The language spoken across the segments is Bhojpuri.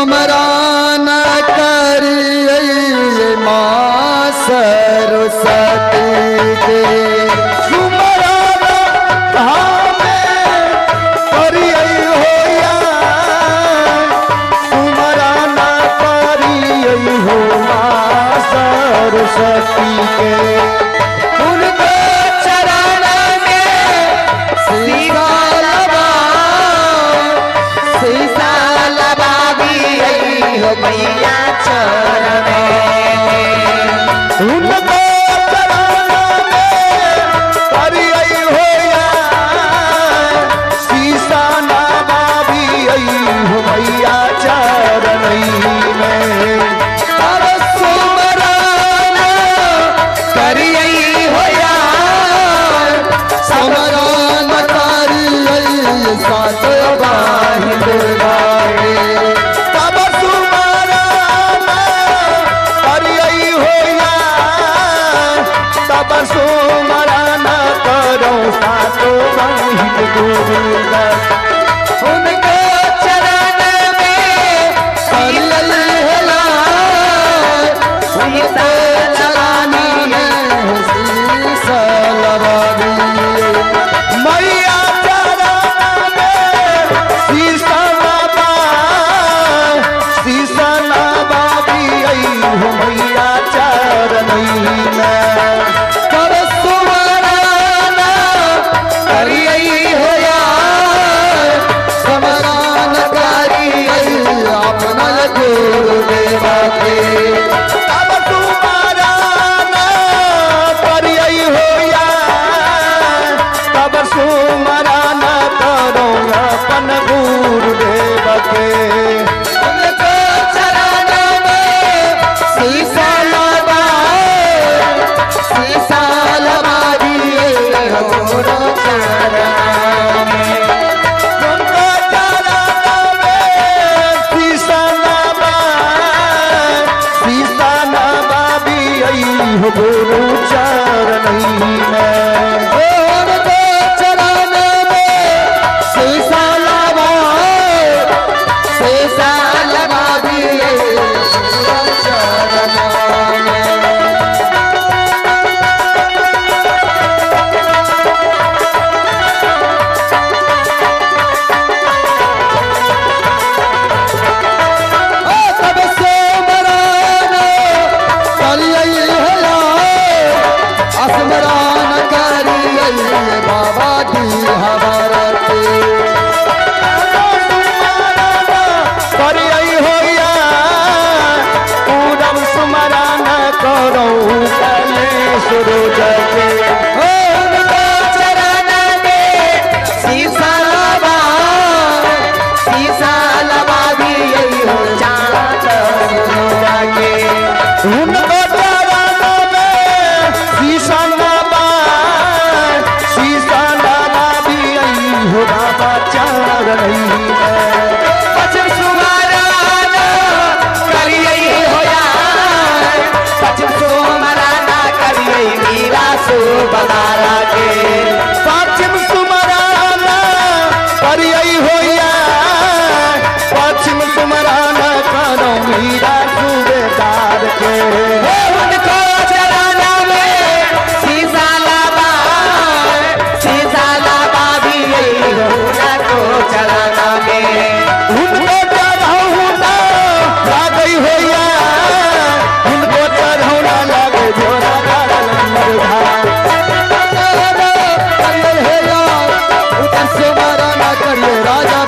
सुमरान करिए माँ सरस्वती के सुमरान हमें करिए होया सुमरान करिए हो माँ सरस्वती के उनके चरण में सीसा लगा हो मैया चरण उनको चरण में करिए होया शीशा लगा हो मैया चरण में तब सुमरान करिए होया सुमरान करिए सात बाहिर सुमरान करो सातो बाहिर दुर्गा उनके चरण में सीलल हेला सीसा लगानी सीसा लगानी मैया चरण में सीसा लगा हो मैया चरण में सुमरान करो अपन गुरुदेव के उनके चरण में शीशा लगा दिए हमरो चरण में उनके चरण में शीशा लगा दिए गुरु चरण में बदारा के पश्चिम सुमरान करिए होया पश्चिम सुमरान करो मीरा सूबेदार के उनको चरण में शीशा लगा भी को चरण में उनको चढ़ौना लगे होया उनको चढ़ौना लगे झोरा सुमरान करिए राजा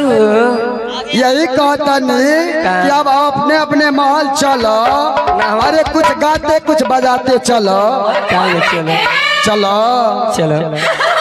कहतरू यही कहता नहीं कि अब अपने अपने महल चलो, अरे कुछ गाते कुछ बजाते चलो, चलो चलो चलो